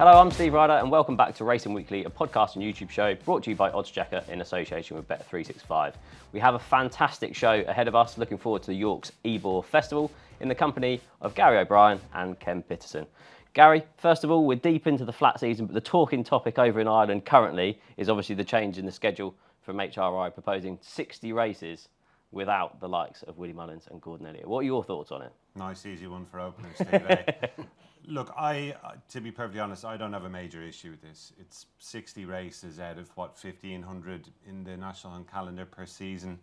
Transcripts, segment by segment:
Hello, I'm Steve Ryder and welcome back to Racing Weekly, a podcast and YouTube show brought to you by oddschecker in association with Bet365. We have a fantastic show ahead of us, looking forward to the York's Ebor Festival in the company of Gary O'Brien and Ken Pitterson. Gary, first of all, we're deep into the flat season, but the talking topic over in Ireland currently is obviously the change in the schedule from HRI proposing 60 races without the likes of Willie Mullins and Gordon Elliott. What are your thoughts on it? Nice, easy one for opening, Steve. Look, to be perfectly honest, I don't have a major issue with this. It's 60 races out of, 1,500 in the National Hunt calendar per season.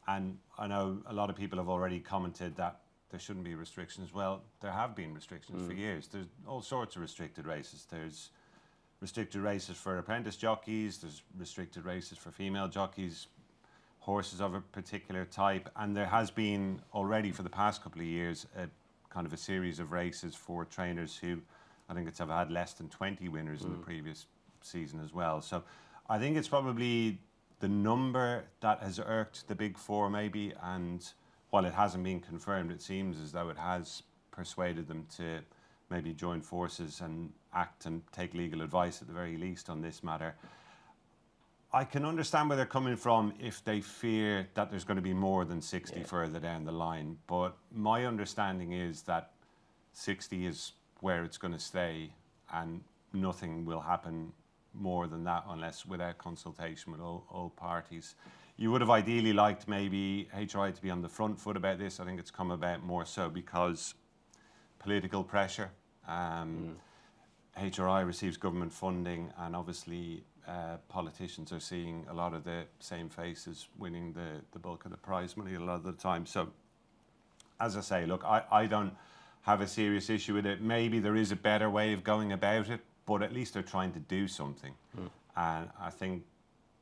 And I know a lot of people have already commented that there shouldn't be restrictions. Well, there have been restrictions for years. There's all sorts of restricted races. There's restricted races for apprentice jockeys. There's restricted races for female jockeys, horses of a particular type. And there has been already for the past couple of years kind of a series of races for trainers who I think have had less than 20 winners in the previous season as well. So I think it's probably the number that has irked the big four maybe, and while it hasn't been confirmed, it seems as though it has persuaded them to maybe join forces and act and take legal advice at the very least on this matter. I can understand where they're coming from if they fear that there's going to be more than 60 further down the line. But my understanding is that 60 is where it's going to stay and nothing will happen more than that unless without consultation with all parties. You would have ideally liked maybe HRI to be on the front foot about this. I think it's come about more so because political pressure. HRI receives government funding and obviously politicians are seeing a lot of the same faces winning the bulk of the prize money a lot of the time. So, as I say, look, I don't have a serious issue with it. Maybe there is a better way of going about it, but at least they're trying to do something. And I think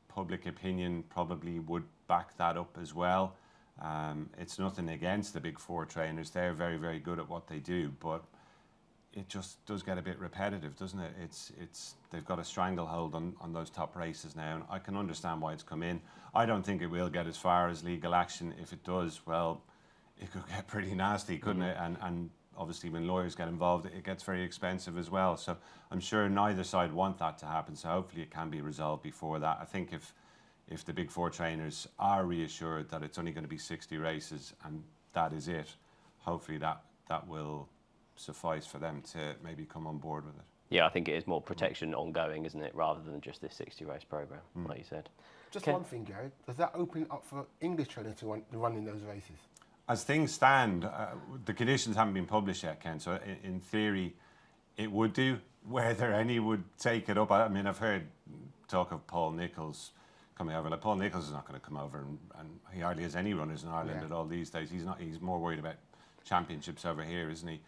public opinion probably would back that up as well. It's nothing against the big four trainers. They're very, very good at what they do, but it just does get a bit repetitive, doesn't it? It's they've got a stranglehold on those top races now, and I can understand why it's come in. I don't think it will get as far as legal action. If it does, well, it could get pretty nasty, couldn't it? And obviously when lawyers get involved, it gets very expensive as well. So I'm sure neither side want that to happen. So hopefully it can be resolved before that. I think if the big four trainers are reassured that it's only going to be 60 races and that is it, hopefully that will suffice for them to maybe come on board with it. Yeah, I think it is more protection ongoing, isn't it, rather than just this 60 race programme, like you said. Just one thing, Gary, does that open up for English trainers to run in those races? As things stand, the conditions haven't been published yet, Ken, so in theory it would do. Whether any would take it up, I mean, I've heard talk of Paul Nicholls coming over. Like, Paul Nicholls is not going to come over, and he hardly has any runners in Ireland at all these days. He's more worried about championships over here, isn't he?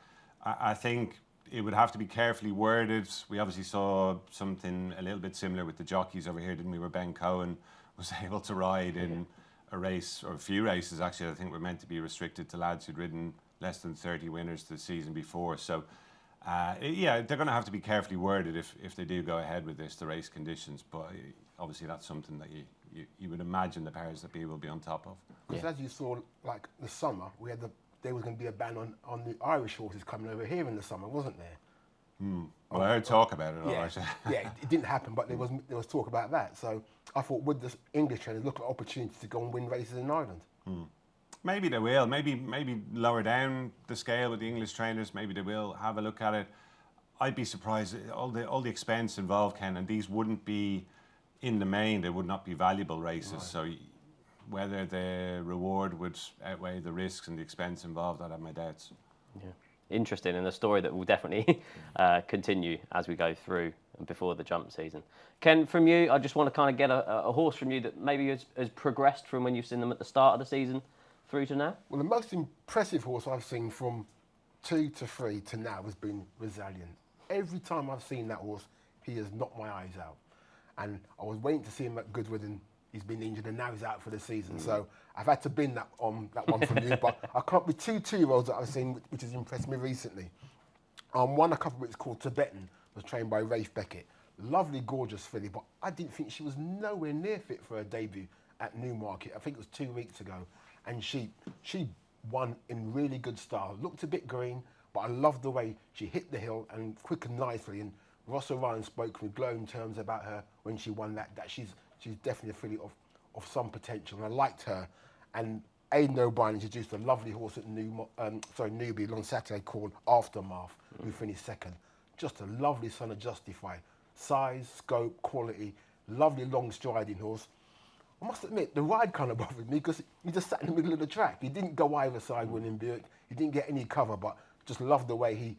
I think it would have to be carefully worded. We obviously saw something a little bit similar with the jockeys over here, didn't we, where Ben Cohen was able to ride in a race, or a few races actually, I think were meant to be restricted to lads who'd ridden less than 30 winners the season before. So, yeah, they're going to have to be carefully worded if they do go ahead with this, the race conditions. But obviously that's something that you would imagine the powers that be will be on top of. Because as you saw, like the summer, there was going to be a ban on the Irish horses coming over here in the summer, wasn't there? Well, I heard talk about it. Yeah, it didn't happen, but there was talk about that. So I thought, would the English trainers look at opportunities to go and win races in Ireland? Maybe they will. Maybe lower down the scale with the English trainers. Maybe they will have a look at it. I'd be surprised. All the expense involved, Ken, and these wouldn't be, in the main, they would not be valuable races. Right. So whether the reward would outweigh the risks and the expense involved, I'd have my doubts. Yeah. Interesting, and a story that will definitely continue as we go through and before the jump season. Ken, from you, I just want to kind of get a horse from you that maybe has progressed from when you've seen them at the start of the season through to now. Well, the most impressive horse I've seen from 2 to 3 to now has been Resilient. Every time I've seen that horse, he has knocked my eyes out. And I was waiting to see him at Goodwood, and he's been injured, and now he's out for the season. So I've had to bin that one from you. But I can't be 2 2-year-olds that I've seen, which has impressed me recently. One a couple of weeks called Tibetan, was trained by Rafe Beckett. Lovely, gorgeous filly, but I didn't think she was nowhere near fit for her debut at Newmarket. I think it was 2 weeks ago. And she won in really good style. Looked a bit green, but I loved the way she hit the hill and quick and nicely and Ross Orion spoke with glowing terms about her when she won that she's definitely a filly of some potential, and I liked her. And Aidan O'Brien introduced a lovely horse at Newby on Saturday called Aftermath, who finished second. Just a lovely son of Justify. Size, scope, quality, lovely long striding horse. I must admit, the ride kind of bothered me because he just sat in the middle of the track. He didn't go either side winning Buick. He didn't get any cover, but just loved the way he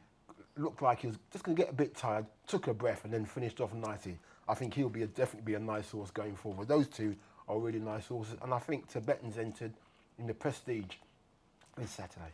looked like he was just going to get a bit tired, took a breath, and then finished off nicely. I think he'll definitely be a nice horse going forward. Those two are really nice horses, and I think Tibetan's entered in the Prestige this Saturday.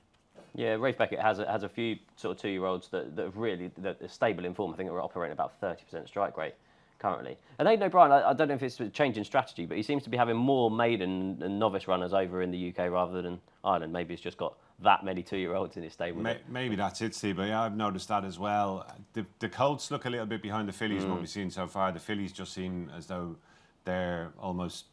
Yeah, Rafe Beckett has a few sort of 2-year-olds that have really that are stable in form. I think we're operating about 30% strike rate currently. And Aidan O'Brien, I don't know if it's a change in strategy, but he seems to be having more maiden and novice runners over in the UK rather than Ireland. Maybe it's just got that many 2-year-olds in his stable. Maybe that's it, Steve. But yeah, I've noticed that as well. The colts look a little bit behind the fillies what we've seen so far. The fillies just seem as though they're almost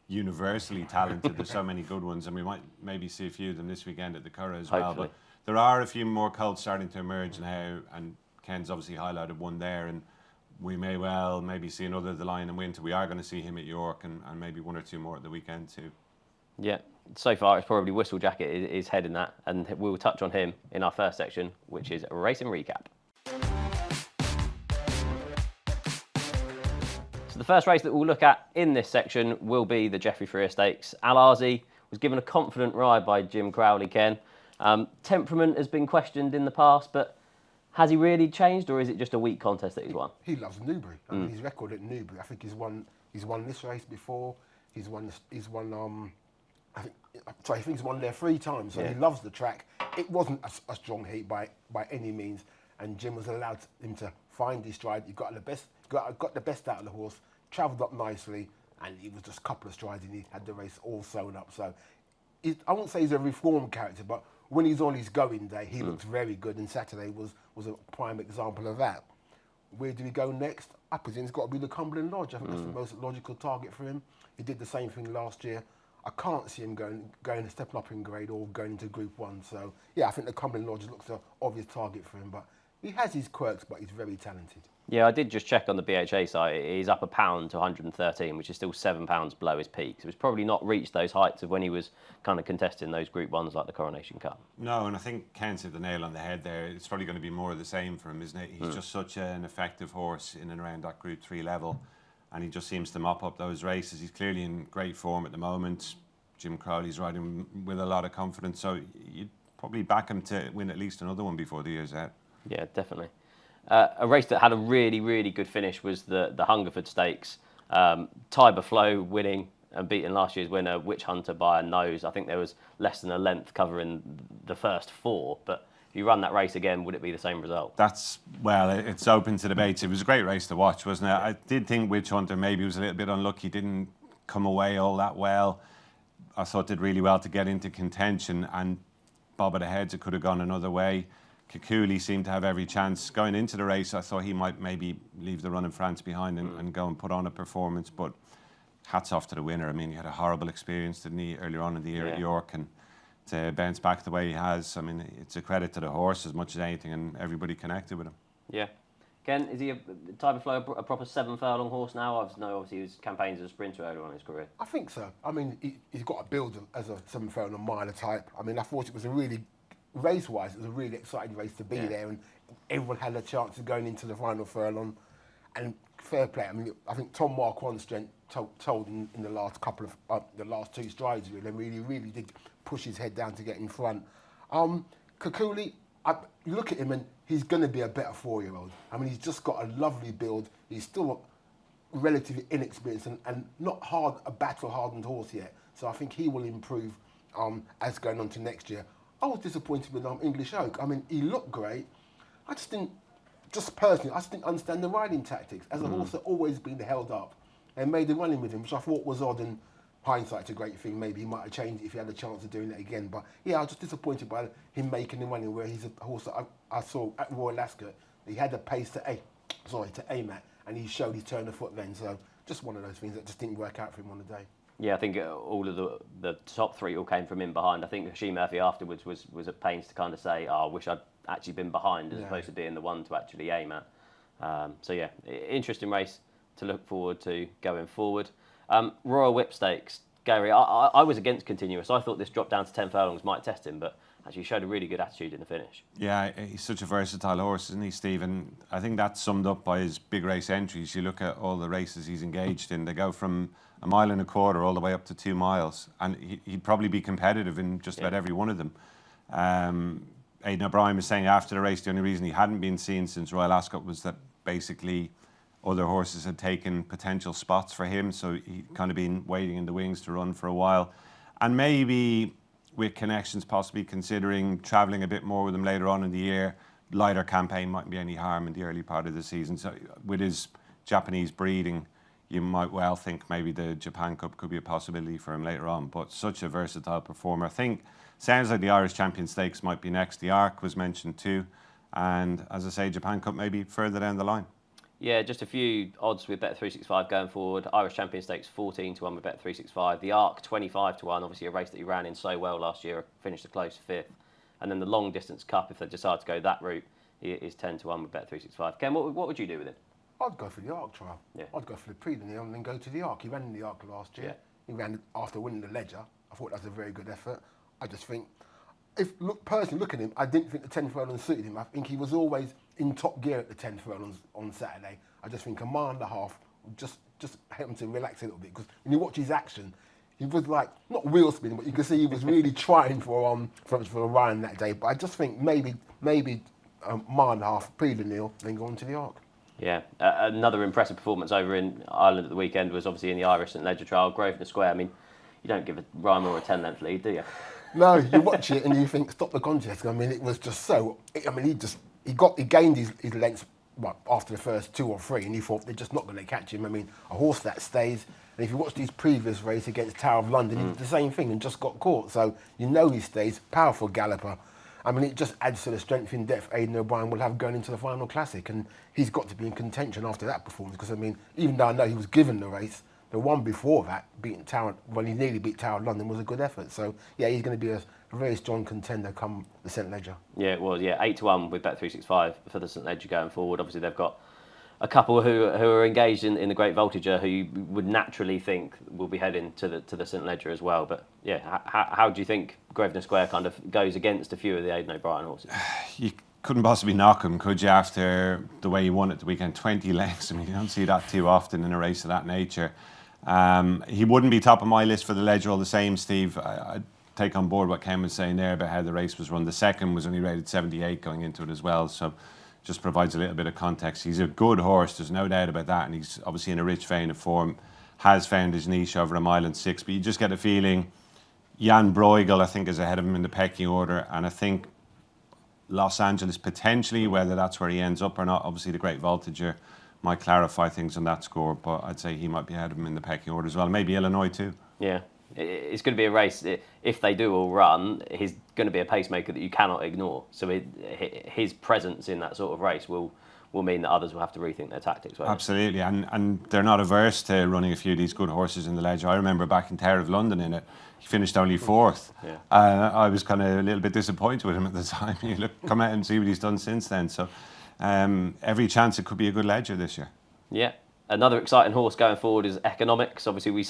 universally talented. There's so many good ones, and we might maybe see a few of them this weekend at the Curragh as well. But there are a few more colts starting to emerge now, and Ken's obviously highlighted one there, and we may well maybe see another of the Lion and Winter. We are going to see him at York, and maybe one or two more at the weekend too. Yeah, so far it's probably Whistle Jacket is heading that, and we'll touch on him in our first section, which is Racing Recap. So the first race that we'll look at in this section will be the Geoffrey Freer Stakes. Al Azi was given a confident ride by Jim Crowley, Ken. Temperament has been questioned in the past, but has he really changed, or is it just a weak contest that he's won? He loves Newbury. I mean, his record at Newbury, I think he's won this race before. I think he's won there 3 times. So he loves the track. It wasn't a strong heat by any means, and Jim was allowed him to find his stride. He got the best out of the horse, travelled up nicely, and he was just a couple of strides and he had the race all sewn up. So I won't say he's a reformed character, but when he's on his going day, he looks very good, and Saturday was a prime example of that. Where do we go next? I presume it's got to be the Cumberland Lodge. I think that's the most logical target for him. He did the same thing last year. I can't see him going stepping up in grade or going into Group 1. So, yeah, I think the Cumberland Lodge looks an obvious target for him. But he has his quirks, but he's very talented. Yeah, I did just check on the BHA site. He's up £1 to 113, which is still £7 below his peak. So it's probably not reached those heights of when he was kind of contesting those Group 1s like the Coronation Cup. No, and I think Ken's hit the nail on the head there. It's probably going to be more of the same for him, isn't it? He's just such an effective horse in and around that Group 3 level, and he just seems to mop up those races. He's clearly in great form at the moment. Jim Crowley's riding with a lot of confidence, so you'd probably back him to win at least another one before the year's out. Yeah, definitely. A race that had a really, really good finish was the Hungerford Stakes. Tiber Flow winning and beating last year's winner, Witch Hunter, by a nose. I think there was less than a length covering the first 4, but if you run that race again, would it be the same result? It's open to debate. It was a great race to watch, wasn't it? I did think Witch Hunter maybe was a little bit unlucky, didn't come away all that well. I thought did really well to get into contention, and bob at the heads, it could have gone another way. Kikuli seemed to have every chance. Going into the race, I thought he might maybe leave the run in France behind and go and put on a performance, but hats off to the winner. I mean, he had a horrible experience, didn't he, earlier on in the year at York, and to bounce back the way he has, I mean, it's a credit to the horse as much as anything, and everybody connected with him. Yeah. Ken, is he Tiber Flow a proper 7-furlong horse now? Obviously he was campaigns as a sprinter earlier on in his career. I think so. I mean, he's got a build as a 7-furlong miler type. I mean, I thought it was a really, race-wise, it was a really exciting race to be there, and everyone had a chance of going into the final furlong. And fair play. I mean, I think Tom Marquand's strength told in the last couple of the last 2 strides really, really did push his head down to get in front. Kikuli, you look at him and he's going to be a better 4-year-old. I mean, he's just got a lovely build. He's still relatively inexperienced and not a battle-hardened horse yet. So I think he will improve as going on to next year. I was disappointed with English Oak. I mean, he looked great. I just didn't understand the riding tactics. As a horse that always been held up and made the running with him, which I thought was odd, and hindsight's a great thing. Maybe he might have changed it if he had a chance of doing it again. But yeah, I was just disappointed by him making the running, where he's a horse that I saw at Royal Ascot. He had the pace to aim at, and he showed his turn of foot then. So just one of those things that just didn't work out for him on the day. Yeah, I think all of the top 3 all came from in behind. I think Hashim Murphy afterwards was at pains to kind of say, I wish I'd actually been behind as opposed to being the one to actually aim at. So yeah, interesting race to look forward to going forward. Royal Whip Stakes, Gary, I was against Continuous. I thought this drop down to 10 furlongs might test him, but actually showed a really good attitude in the finish. Yeah, he's such a versatile horse, isn't he, Steve? And I think that's summed up by his big race entries. You look at all the races he's engaged in, they go from 1.25 miles all the way up to 2 miles. And he'd probably be competitive in just about every one of them. Aidan O'Brien was saying after the race, the only reason he hadn't been seen since Royal Ascot was that basically other horses had taken potential spots for him. So he'd kind of been waiting in the wings to run for a while. And maybe with connections, possibly considering travelling a bit more with him later on in the year, lighter campaign mightn't be any harm in the early part of the season. So with his Japanese breeding, you might well think maybe the Japan Cup could be a possibility for him later on. But such a versatile performer. I think sounds like the Irish Champion Stakes might be next. The Arc was mentioned too. And as I say, Japan Cup maybe further down the line. Yeah, just a few odds with Bet365 going forward. Irish Champion Stakes 14-1 with Bet365. The Arc 25-1, obviously a race that he ran in so well last year, finished a close 5th. And then the Long Distance Cup, if they decide to go that route, is 10-1 with Bet365. Ken, what would you do with it? I'd go for the Arc trial. Yeah. I'd go for the Preliminary and then go to the Arc. He ran in the Arc last year. Yeah. He ran after winning the Ledger. I thought that was a very good effort. I just think, personally looking at him, I didn't think the 10 furlongs suited him. I think he was always in top gear at the 10 furlongs on Saturday. I just think 1.5 miles would just help him to relax a little bit, because when you watch his action, he was like, not wheel spinning, but you can see he was really trying for a run that day. But I just think maybe 1.5 miles Preliminary, then go on to the Arc. Yeah, another impressive performance over in Ireland at the weekend was obviously in the Irish St Ledger trial, Grosvenor Square. I mean, you don't give a rhyme or a 10-length lead, do you? No, you watch it and you think, stop the contest. I mean, it was just so. I mean, he gained his lengths after the first 2 or 3, and he thought they're just not going to catch him. I mean, a horse that stays. And if you watch his previous race against Tower of London, he did the same thing and just got caught. So you know he stays. Powerful galloper. I mean, it just adds to the strength in depth Aidan O'Brien will have going into the final classic, and he's got to be in contention after that performance. Because I mean, even though I know he was given the race, the one before that, beating Tower, when he nearly beat Tower of London, was a good effort. So yeah, he's going to be a very strong contender come the St Ledger. Yeah, it was. Yeah, 8-1 with Bet365 for the St Ledger going forward. Obviously, they've got a couple who are engaged in the Great Voltigeur, who you would naturally think will be heading to the St Ledger as well. But yeah, how do you think Grosvenor Square kind of goes against a few of the Aidan O'Brien horses? You couldn't possibly knock him, could you, after the way he won at the weekend? 20 lengths. I mean, you don't see that too often in a race of that nature. He wouldn't be top of my list for the Ledger all the same, Steve. I'd take on board what Ken was saying there about how the race was run. The second was only rated 78 going into it as well, so just provides a little bit of context. He's a good horse, there's no doubt about that, and he's obviously in a rich vein of form, has found his niche over 1.6 miles, but you just get a feeling Jan Bruegel, I think, is ahead of him in the pecking order, and I think Los Angeles potentially, whether that's where he ends up or not, obviously the Great Voltigeur might clarify things on that score, but I'd say he might be ahead of him in the pecking order as well. Maybe Illinois too. Yeah, it's going to be a race. If they do all run, he's going to be a pacemaker that you cannot ignore. So his presence in that sort of race will mean that others will have to rethink their tactics. Absolutely, and they're not averse to running a few of these good horses in the Ledger. I remember back in Tower of London in it, he finished only 4th. Yeah. I was kind of a little bit disappointed with him at the time. You look, come out and see what he's done since then. So every chance it could be a good Ledger this year. Yeah, another exciting horse going forward is Economics. Obviously, we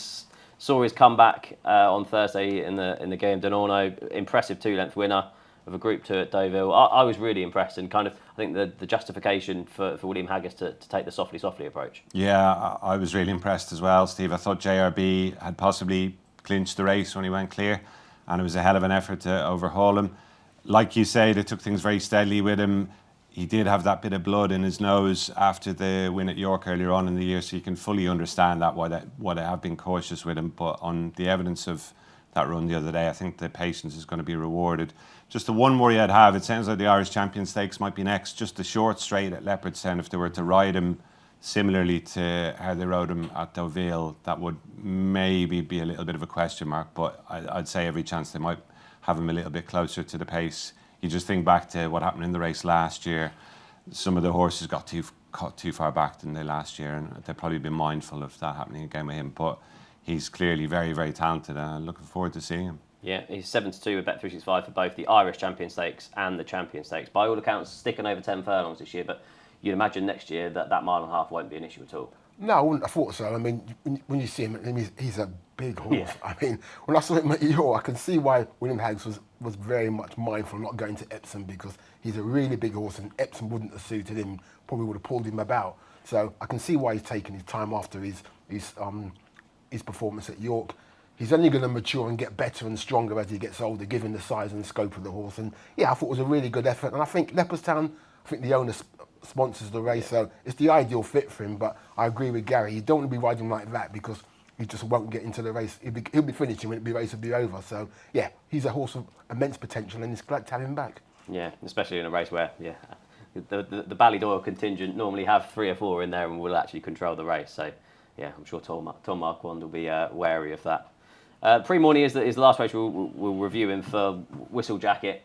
saw his comeback on Thursday in the Game d'Orno. Impressive 2-length winner of a Group 2 at Deauville. I was really impressed, and kind of I think the justification for William Haggas to take the softly approach. Yeah, I was really impressed as well, Steve. I thought JRB had possibly clinched the race when he went clear, and it was a hell of an effort to overhaul him. Like you say, they took things very steadily with him. He did have that bit of blood in his nose after the win at York earlier on in the year, so you can fully understand that why they have been cautious with him. But on the evidence of that run the other day, I think the patience is going to be rewarded. Just the one worry I'd have, it sounds like the Irish Champion Stakes might be next. Just the short straight at Leopardstown, if they were to ride him similarly to how they rode him at Deauville, that would maybe be a little bit of a question mark. But I'd say every chance they might have him a little bit closer to the pace. You just think back to what happened in the race last year. Some of the horses got too far back than they last year, and they'll probably be mindful of that happening again with him. But he's clearly very, very talented, and I'm looking forward to seeing him. Yeah, he's 7-2 with Bet365 for both the Irish Champion Stakes and the Champion Stakes. By all accounts, sticking over 10 furlongs this year, but you'd imagine next year that 1.5 miles won't be an issue at all. No, I wouldn't have thought so. I mean, when you see him, he's a big horse. Yeah. I mean, when I saw him at York, I can see why William Haggs was very much mindful not going to Epsom, because he's a really big horse and Epsom wouldn't have suited him, probably would have pulled him about. So I can see why he's taking his time after his performance at York. He's only going to mature and get better and stronger as he gets older, given the size and scope of the horse. And yeah, I thought it was a really good effort. And I think Leopardstown, I think the owner sponsors the race, so it's the ideal fit for him. But I agree with Gary, you don't want to be riding like that because he just won't get into the race. He'll be finishing when the race will be over. So yeah, he's a horse of immense potential and it's glad to have him back. Yeah, especially in a race where the Ballydoyle contingent normally have 3 or 4 in there and will actually control the race. So yeah, I'm sure Tom Marquand will be wary of that. Pre-morning is the last race we'll review him for Whistle Jacket.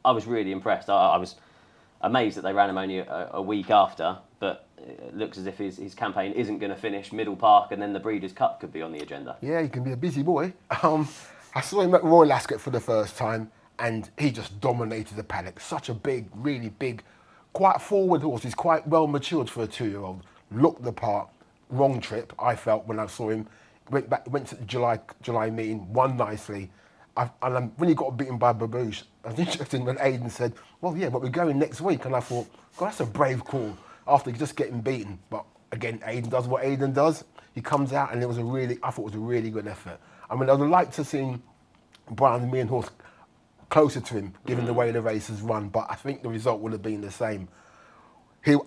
I was really impressed. I was amazed that they ran him only a week after, but it looks as if his campaign isn't going to finish Middle Park, and then the Breeders' Cup could be on the agenda. Yeah, he can be a busy boy. I saw him at Royal Ascot for the first time, and he just dominated the paddock. Such a big, really big, quite forward horse. He's quite well matured for a 2-year-old. Looked the part. Wrong trip, I felt, when I saw him. Went to the July meeting, won nicely. When he got beaten by Babouche, I was interested when Aidan said, well, yeah, but we're going next week. And I thought, God, that's a brave call after just getting beaten. But again, Aidan does what Aidan does. He comes out and I thought it was a really good effort. I mean, I would like to see Brian and me and horse closer to him, given the way the race has run, but I think the result would have been the same.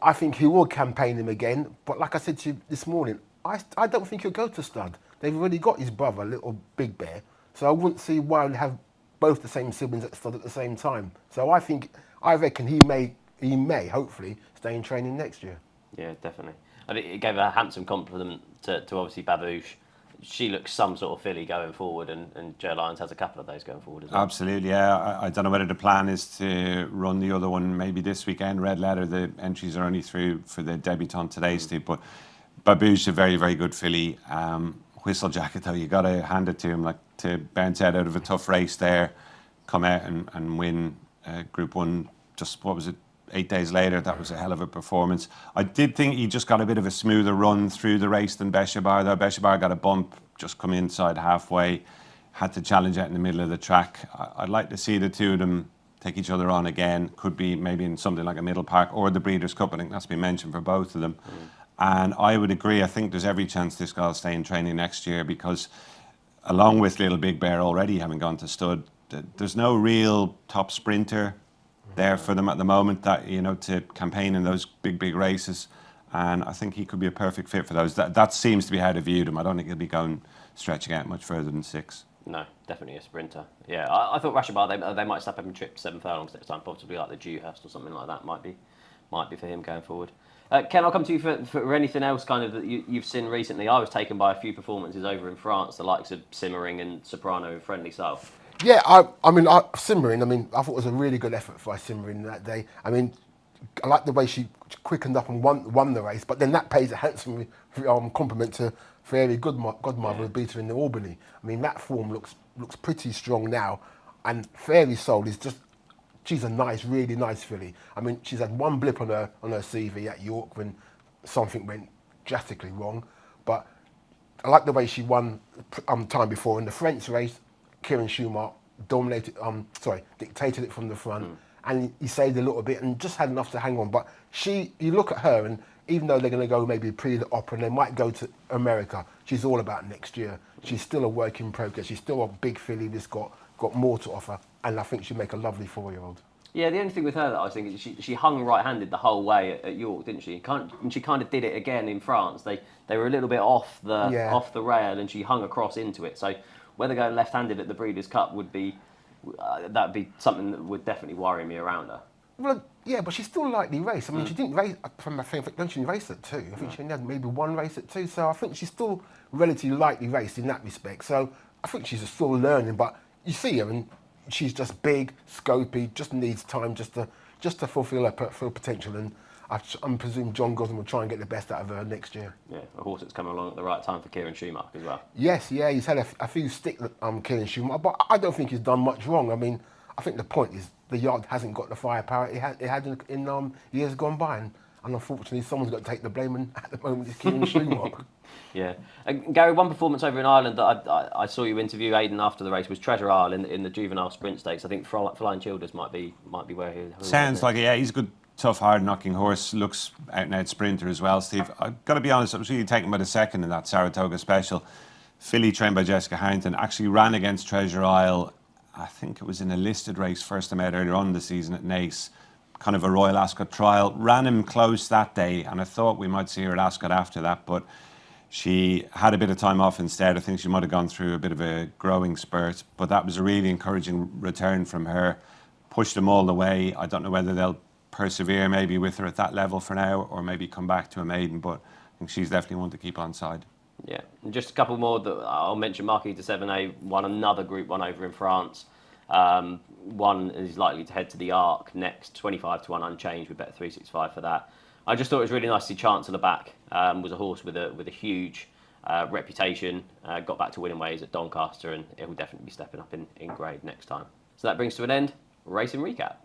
I think he will campaign him again, but like I said to you this morning, I don't think he'll go to stud. They've already got his brother, Little Big Bear, so I wouldn't see why they'd have both the same siblings at stud at the same time. So I reckon he may hopefully stay in training next year. Yeah, definitely. And it gave a handsome compliment to obviously Babouche. She looks some sort of filly going forward, and Joe Lyons has a couple of those going forward as well. Absolutely, yeah. I don't know whether the plan is to run the other one maybe this weekend. Red Letter, the entries are only through for the debutant today, Steve. But Babouche, a very, very good filly. Whistle Jacket, though, you got to hand it to him. Like, to bounce out of a tough race there, come out and win Group 1, just, what was it, 8 days later. That was a hell of a performance. I did think he just got a bit of a smoother run through the race than Beshabar, though. Beshabar got a bump, just come inside halfway, had to challenge out in the middle of the track. I'd like to see the two of them take each other on again. Could be maybe in something like a Middle Park or the Breeders' Cup. I think that's been mentioned for both of them. And I would agree, I think there's every chance this guy will stay in training next year, because along with Little Big Bear already having gone to stud, there's no real top sprinter there for them at the moment that, you know, to campaign in those big races. And I think he could be a perfect fit for those. That seems to be how they viewed him. I don't think he'll be stretching out much further than 6. No, definitely a sprinter. Yeah, I thought Rashabar, they might step up and trip 7 furlongs next time, possibly like the Dewhurst or something like that. Might be for him going forward. Ken, I'll come to you for anything else kind of that you've seen recently. I was taken by a few performances over in France, the likes of Simmering and Soprano and Friendly Soul. Yeah, Simmering, I thought it was a really good effort by Simmering that day. I mean, I like the way she quickened up and won the race, but then that pays a handsome compliment to Fairy Godmother, who beat her in the Albany. I mean, that form looks pretty strong now, and Fairy Soul is just, she's a really nice filly. I mean, she's had one blip on her CV at York when something went drastically wrong, but I like the way she won time before in the French race. Kieran Schumacher dictated it from the front, and he saved a little bit and just had enough to hang on. But you look at her, and even though they're going to go maybe pre the Opera and they might go to America, she's all about next year. She's still a work in progress. She's still a big filly that's got more to offer, and I think she'd make a lovely 4-year-old. Yeah, the only thing with her that I was thinking is she hung right-handed the whole way at York, didn't she? And she kind of did it again in France. They were a little bit off the rail, and she hung across into it. So whether going left-handed at the Breeders' Cup would be that'd be something that would definitely worry me around her. Well, yeah, but she's still lightly raced. I mean, she didn't race from my favourite. Don't she race at 2? I think she only had maybe 1 race at 2. So I think she's still relatively lightly raced in that respect. So I think she's still learning. But you see her, and she's just big, scopy. Just needs time just to fulfil her full potential. And I presume John Gosden will try and get the best out of her next year. Yeah, a horse that's coming along at the right time for Kieran Schumacher as well. Yes, yeah, he's had a few stick Kieran Schumacher, but I don't think he's done much wrong. I mean, I think the point is the yard hasn't got the firepower it had in years gone by, and and unfortunately someone's got to take the blame, and at the moment it's Kieran Schumacher. Yeah. And Gary, one performance over in Ireland that I saw you interview Aidan after the race was Treasure Isle in the juvenile sprint stakes. I think Flying Childers might be where he Sounds like, yeah, he's a good, tough, hard-knocking horse. Looks out-and-out sprinter as well, Steve. I've got to be honest, I was really taken by the second in that Saratoga Special. Filly, trained by Jessica Harrington, actually ran against Treasure Isle. I think it was in a listed race, first time out earlier on in the season at Naas, kind of a Royal Ascot trial. Ran him close that day, and I thought we might see her at Ascot after that, but she had a bit of time off instead. I think she might have gone through a bit of a growing spurt, but that was a really encouraging return from her. Pushed them all the way. I don't know whether they'll persevere maybe with her at that level for now, or maybe come back to a maiden, but I think she's definitely one to keep on side. Yeah, and just a couple more that I'll mention. Marquis de 7A won another Group 1 over in France. One is likely to head to the Arc next, 25 to 1 unchanged with Bet365 for that. I just thought it was really nice to see Chancellor back. Was a horse with a huge reputation. Got back to winning ways at Doncaster, and it will definitely be stepping up in grade next time. So that brings to an end Racing Recap.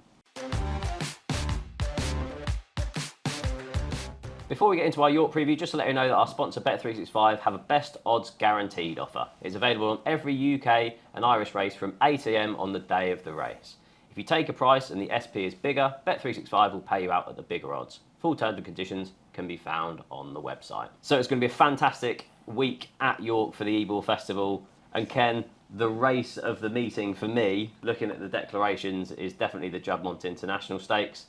Before we get into our York preview, just to let you know that our sponsor Bet365 have a best odds guaranteed offer. It's available on every UK and Irish race from 8 AM on the day of the race. If you take a price and the SP is bigger, Bet365 will pay you out at the bigger odds. Full terms and conditions can be found on the website. So it's going to be a fantastic week at York for the Ebor Festival. And Ken, the race of the meeting for me, looking at the declarations, is definitely the Juddmonte International Stakes.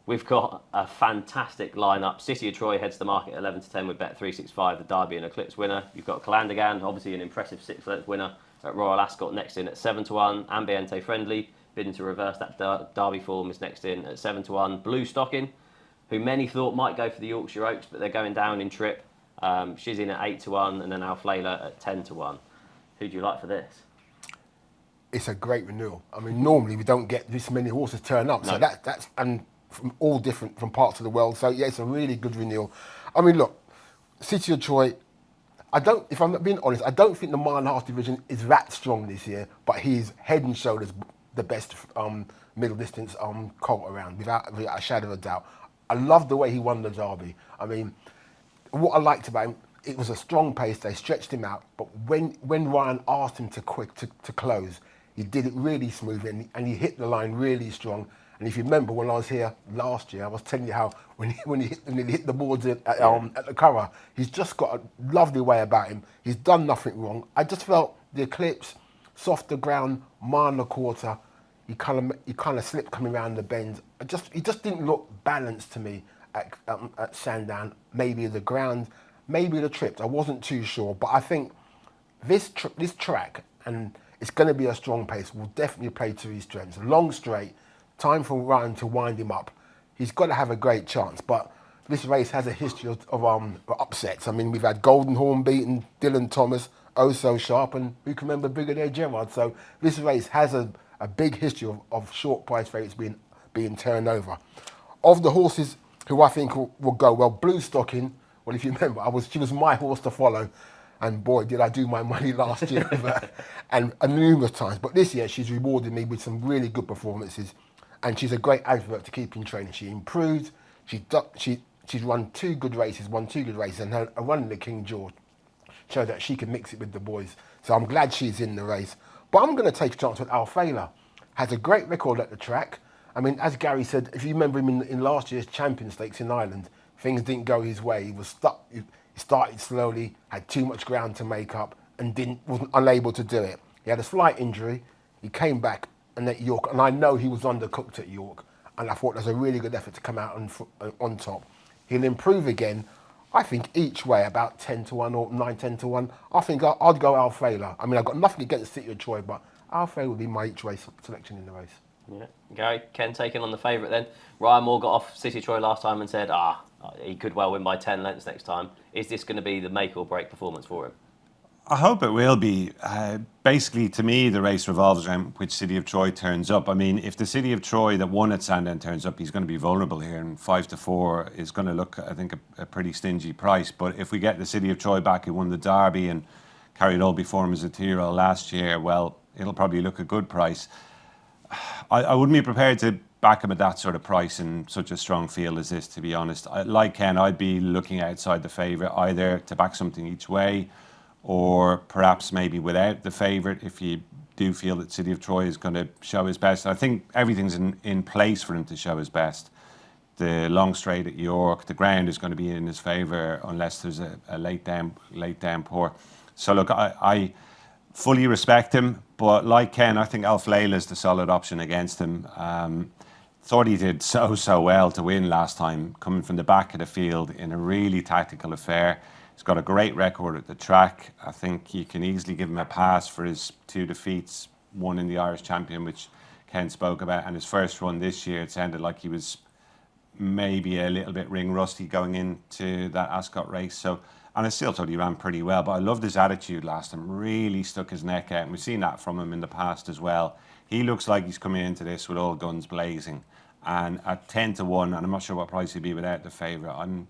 We've got a fantastic lineup. City of Troy heads the market 11 to 10 with Bet365, the Derby and Eclipse winner. You've got Calandigan, obviously an impressive 6th winner at Royal Ascot, next in at 7 to 1. Ambiente Friendly, bidding to reverse that Derby form, is next in at 7 to 1. Blue Stocking, who many thought might go for the Yorkshire Oaks, but they're going down in trip. She's in at 8 to 1, and then Alflayla at 10 to 1. Who do you like for this? It's a great renewal. I mean, normally we don't get this many horses turn up, No. so that's and from all different from parts of the world. So yeah, it's a really good renewal. I mean, look, City of Troy. If I'm not being honest, I don't think the mile and a half division is that strong this year, but he's head and shoulders the best middle distance colt around, without a shadow of a doubt. I love the way he won the Derby. I mean, what I liked about him, it was a strong pace. They stretched him out, but when Ryan asked him to close, he did it really smoothly, and he hit the line really strong. And if you remember when I was here last year, I was telling you how when he hit the boards at the Curragh, he's just got a lovely way about him. He's done nothing wrong. I just felt the Eclipse, softer ground, mile and a quarter. He kind of slipped coming around the bend. He just didn't look balanced to me at Sandown. Maybe the ground, maybe the trips. I wasn't too sure, but I think this track, and it's going to be a strong pace, will definitely play to his strengths. Long straight. Time for Ryan to wind him up. He's got to have a great chance, but this race has a history of upsets. I mean, we've had Golden Horn beaten Dylan Thomas, oh so sharp, and we can remember Brigadier Gerard. So this race has a big history of short price favourites being turned over. Of the horses who I think will go well, Blue Stocking. Well, if you remember, she was my horse to follow, and boy, did I do my money last year with her, and numerous times. But this year, she's rewarded me with some really good performances. And she's a great advert to keep in training. She improved. She's won 2 good races, and her run in the King George showed that she can mix it with the boys. So I'm glad she's in the race. But I'm going to take a chance with Alflayla. Has a great record at the track. I mean, as Gary said, if you remember him in last year's Champion Stakes in Ireland, things didn't go his way. He was stuck. He started slowly, had too much ground to make up, and wasn't unable to do it. He had a slight injury. He came back. And at York, and I know he was undercooked at York, and I thought it was a really good effort to come out on top. He'll improve again. I think each way about 10 to 1 or 9-10 to 1. I think I'd go Alflayla. I mean, I've got nothing against City of Troy, but Alflayla would be my each way selection in the race. Yeah, Gary, Ken taking on the favourite then. Ryan Moore got off City of Troy last time and said, he could well win by 10 lengths next time. Is this going to be the make or break performance for him? I hope it will be. Basically, to me, the race revolves around which City of Troy turns up. I mean, if the City of Troy that won at Sandown turns up, he's going to be vulnerable here, and 5 to 4 is going to look, I think, a pretty stingy price. But if we get the City of Troy back, who won the Derby and carried all before him as a Tyrrell last year, well, it'll probably look a good price. I wouldn't be prepared to back him at that sort of price in such a strong field as this, to be honest. Like Ken, I'd be looking outside the favourite, either to back something each way or perhaps maybe without the favourite if you do feel that City of Troy is going to show his best. I think everything's in place for him to show his best. The long straight at York, the ground is going to be in his favour unless there's a late downpour. So look, I fully respect him, but like Ken, I think Alf Leila is the solid option against him. Thought he did so well to win last time, coming from the back of the field in a really tactical affair. He's got a great record at the track. I think you can easily give him a pass for his 2 defeats, one in the Irish Champion, which Ken spoke about, and his first run this year. It sounded like he was maybe a little bit ring rusty going into that Ascot race. So, and I still thought he ran pretty well, but I loved his attitude last time. Really stuck his neck out, and we've seen that from him in the past as well. He looks like he's coming into this with all guns blazing. And at 10 to 1, and I'm not sure what price he'd be without the favourite, I'm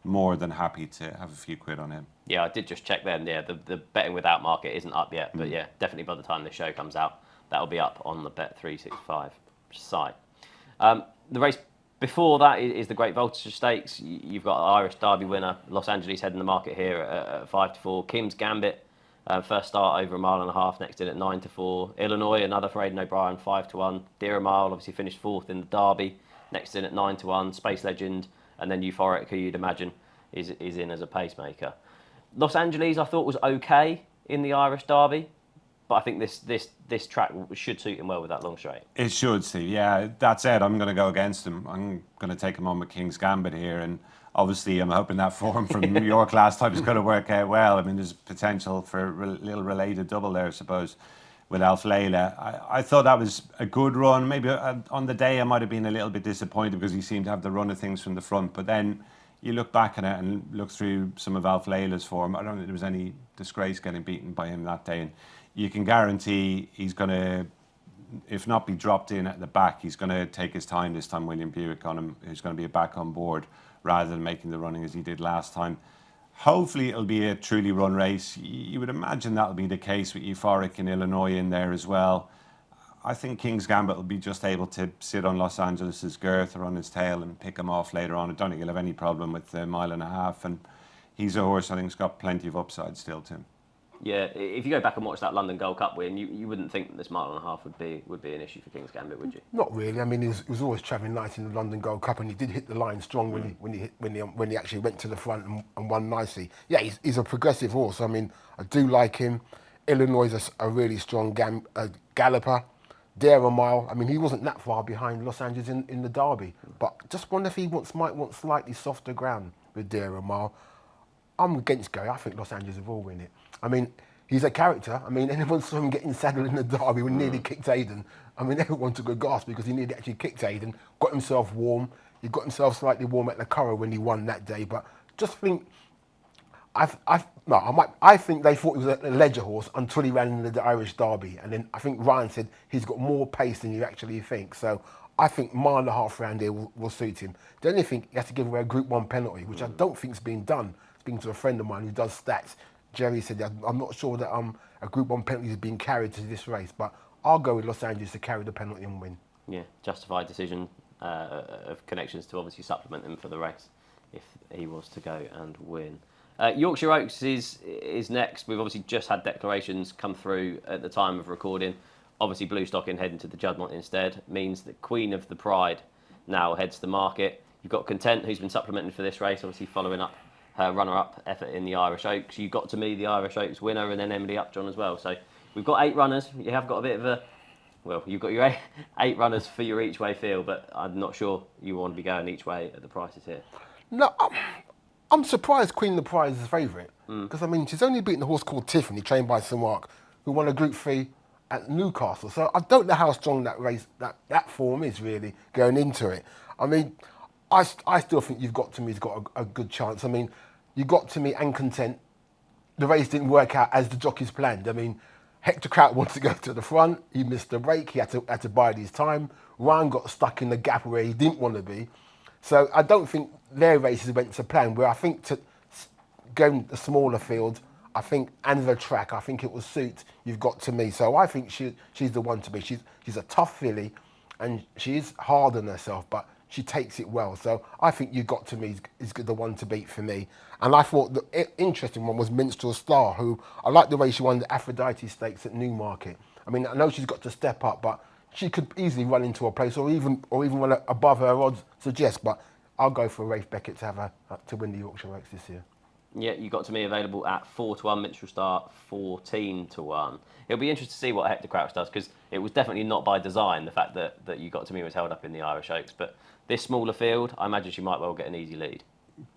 more than happy to have a few quid on him. Yeah, I did just check then. Yeah, the betting without market isn't up yet, but yeah, definitely by the time this show comes out, that'll be up on the Bet365 site. The race before that is the Great Voltigeur Stakes. You've got Irish Derby winner, Los Angeles heading the market here at 5 to 4. Kim's Gambit, first start over 1.5 miles, next in at 9 to 4. Illinois, another for Aidan O'Brien, 5 to 1. Dear a Mile obviously finished 4th in the Derby, next in at 9 to 1. Space Legend, and then Euphoric, who you'd imagine is in as a pacemaker. Los Angeles I thought was okay in the Irish Derby, but I think this track should suit him well with that long straight. It should, Steve. Yeah, that said, I'm going to go against him. I'm going to take him on with King's Gambit here, and obviously I'm hoping that form from New York last time is going to work out well. I mean, there's potential for a little related double there, I suppose, with Alf Leila. I thought that was a good run. Maybe on the day I might have been a little bit disappointed because he seemed to have the run of things from the front, but then you look back at it and look through some of Alf Leila's form. I don't think there was any disgrace getting beaten by him that day, and you can guarantee he's going to, if not be dropped in at the back, he's going to take his time this time, William Buick on him. He's going to be back on board rather than making the running as he did last time. Hopefully it'll be a truly run race. You would imagine that'll be the case with Euphoric and Illinois in there as well. I think King's Gambit will be just able to sit on Los Angeles' girth or on his tail and pick him off later on. I don't think he'll have any problem with the 1.5 miles, and he's a horse I think's got plenty of upside still to him. Yeah, if you go back and watch that London Gold Cup win, you wouldn't think that this 1.5 miles would be an issue for King's Gambit, would you? Not really. I mean, he was always travelling nice in the London Gold Cup, and he did hit the line strong when he actually went to the front and won nicely. Yeah, he's a progressive horse. I mean, I do like him. Illinois is a really strong galloper. Dare a Mile. I mean, he wasn't that far behind Los Angeles in the Derby, but just wonder if he might want slightly softer ground with Dare a Mile. I'm against Gary. I think Los Angeles will win it. I mean, he's a character. I mean, anyone saw him getting saddled in the Derby when he nearly kicked Aidan. I mean, everyone took a gasp because he nearly actually kicked Aidan, got himself warm. He got himself slightly warm at the Curragh when he won that day. But just think, I think they thought he was a ledger horse until he ran into the Irish Derby. And then I think Ryan said he's got more pace than you actually think. So I think 1.5 miles round here will suit him. The only thing, he has to give away a Group 1 penalty, which I don't think is being done. Speaking to a friend of mine who does stats, Jerry said that I'm not sure that a Group 1 penalty is being carried to this race, but I'll go with Los Angeles to carry the penalty and win. Yeah, justified decision of connections to obviously supplement him for the race if he was to go and win. Yorkshire Oaks is next. We've obviously just had declarations come through at the time of recording. Obviously, Blue Stocking heading to the Juddmonte instead means that Queen of the Pride now heads to the market. You've got Content, who's been supplemented for this race, obviously following up her runner-up effort in the Irish Oaks. You got to me, the Irish Oaks winner, and then Emily Upjohn as well. So we've got 8 runners. You have got a bit of a... Well, you've got your 8 runners for your each-way field, but I'm not sure you want to be going each way at the prices here. No, I'm surprised Queen of the Pride is the favourite. Because, I mean, she's only beaten a horse called Tiffany, trained by Sir Mark, who won a Group 3 at Newcastle. So I don't know how strong that race, that form is really going into it. I mean, I still think You've Got to Me's got a good chance. I mean, You Got to Me and Content, the race didn't work out as the jockeys planned. I mean, Hector Kraut wanted to go to the front. He missed the break. He had to bide his time. Ryan got stuck in the gap where he didn't want to be. So I don't think their races went to plan. Where I think to go the smaller field, I think, and the track, I think it will suit You've Got to Me. So I think she's the one to be. She's a tough filly, and she is hard on herself, but she takes it well. So I think You Got To Me is the one to beat for me. And I thought the interesting one was Minstrel Star, who I like the way she won the Aphrodite Stakes at Newmarket. I mean, I know she's got to step up, but she could easily run into a place or even run above her odds suggest. But I'll go for Rafe Beckett to have her to win the Yorkshire Oaks this year. Yeah, You Got To Me available at 4-1, Minstrel Star 14-1. It'll be interesting to see what Hector Crouch does, because it was definitely not by design, the fact that You Got To Me was held up in the Irish Oaks. But this smaller field, I imagine she might well get an easy lead.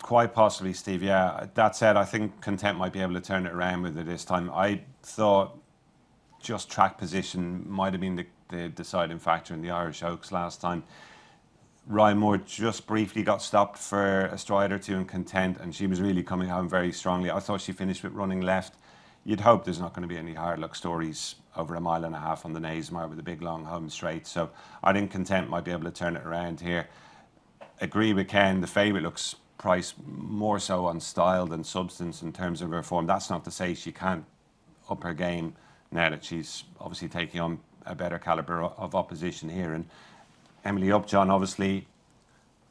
Quite possibly, Steve, yeah. That said, I think Content might be able to turn it around with her this time. I thought just track position might have been the deciding factor in the Irish Oaks last time. Ryan Moore just briefly got stopped for a stride or two in Content, and she was really coming home very strongly. I thought she finished with running left. You'd hope there's not going to be any hard luck stories over 1.5 miles on the Naysmar with a big long home straight. So I think Content might be able to turn it around here. Agree with Ken, the favourite looks priced more so on style than substance in terms of her form. That's not to say she can't up her game now that she's obviously taking on a better calibre of opposition here. And Emily Upjohn, obviously,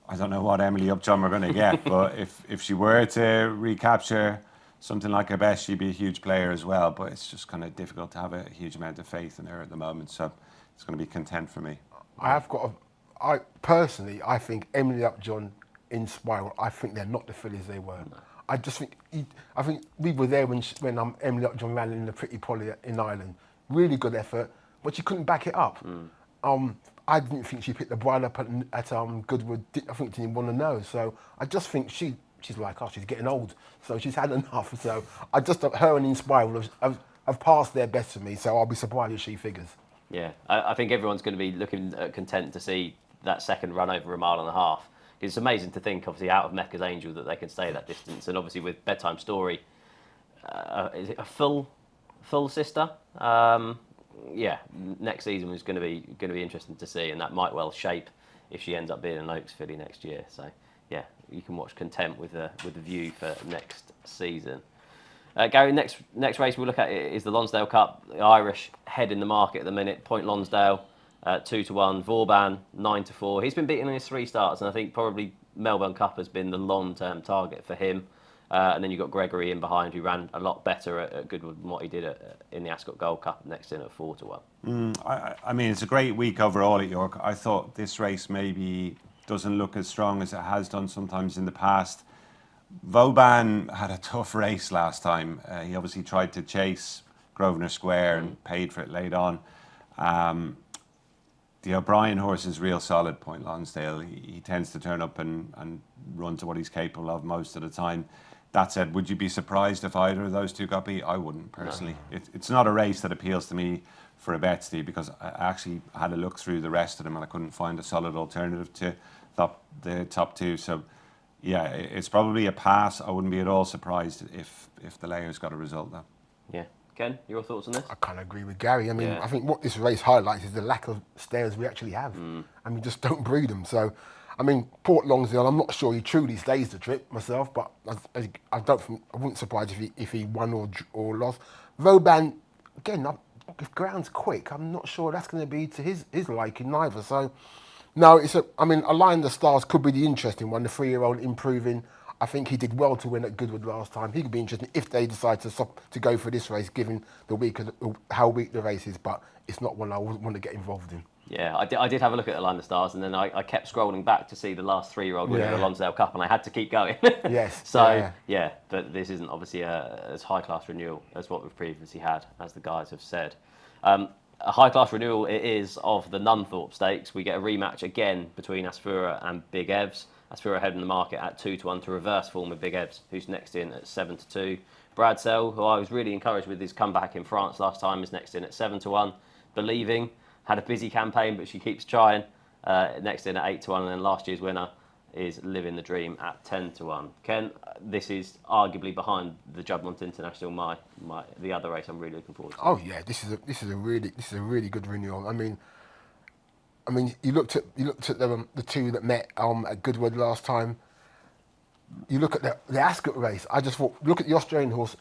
I don't know what Emily Upjohn we're going to get, but if she were to recapture something like her best, she'd be a huge player as well. But it's just kind of difficult to have a huge amount of faith in her at the moment. So it's going to be Content for me. I personally think Emily Upjohn in Spiral, I think they're not the fillies they were. No. I think we were there when Emily Upjohn ran in the Pretty Polly in Ireland. Really good effort, but she couldn't back it up. I didn't think she picked the bride up at Goodwood. I think she didn't want to know. So I just think she's like, she's getting old. So she's had enough. So I just thought her and Inspiral have passed their best for me. So I'll be surprised if she figures. Yeah, I think everyone's going to be looking at Content to see that second run over 1.5 miles. It's amazing to think, obviously, out of Mecca's Angel that they can stay that distance. And obviously with Bedtime Story, is it a full sister? Yeah, next season was going to be interesting to see, and that might well shape if she ends up being an Oaks filly next year. So yeah, you can watch Content with the view for next season. Gary, next race we'll look at is the Lonsdale Cup. The Irish head in the market at the minute. Point Lonsdale 2-1. Vauban 9-4. He's been beaten in his 3 starts, and I think probably Melbourne Cup has been the long-term target for him. And then you've got Gregory in behind, who ran a lot better at Goodwood than what he did in the Ascot Gold Cup, next in at 4-1. I mean, it's a great week overall at York. I thought this race maybe doesn't look as strong as it has done sometimes in the past. Vauban had a tough race last time. He obviously tried to chase Grosvenor Square and paid for it late on. The O'Brien horse is real solid, Point Lonsdale. He tends to turn up and run to what he's capable of most of the time. That said, would you be surprised if either of those two got beat? I wouldn't, personally. No. It's not a race that appeals to me for a bet, Steve, because I actually had a look through the rest of them and I couldn't find a solid alternative to the top 2. So, yeah, it's probably a pass. I wouldn't be at all surprised if the layers got a result, though. Yeah. Ken, your thoughts on this? I kind of agree with Gary. I mean, I think what this race highlights is the lack of stayers we actually have. And we just don't breed them. So, I mean, Port Lonsdale, I'm not sure he truly stays the trip myself, but I wouldn't surprise if he won or lost. Vauban, again, if ground's quick, I'm not sure that's going to be to his liking neither. So, no, a Lie in the Stars could be the interesting one, the 3-year-old improving. I think he did well to win at Goodwood last time. He could be interesting if they decide to go for this race, given how weak the race is, but it's not one I would want to get involved in. Yeah, I did have a look at the Line of Stars, and then I kept scrolling back to see the last 3-year-old winner of the Lonsdale Cup, and I had to keep going. Yes. So, yeah, but this isn't obviously as high-class renewal as what we've previously had, as the guys have said. A high-class renewal it is of the Nunthorpe Stakes. We get a rematch again between Asfura and Big Evs. Asfura ahead in the market at 2-1 to reverse form with Big Evs, who's next in at 7-2. Brad Sell, who I was really encouraged with his comeback in France last time, is next in at 7-1. Believing had a busy campaign, but she keeps trying. Next in at 8-1, and then last year's winner is Living the Dream at 10-1. Ken, this is arguably behind the Juddmonte International, the other race I'm really looking forward to. Oh yeah, this is a really good renewal. I mean, you looked at the two that met at Goodwood last time. You look at the Ascot race. I just thought, look at the Australian horse.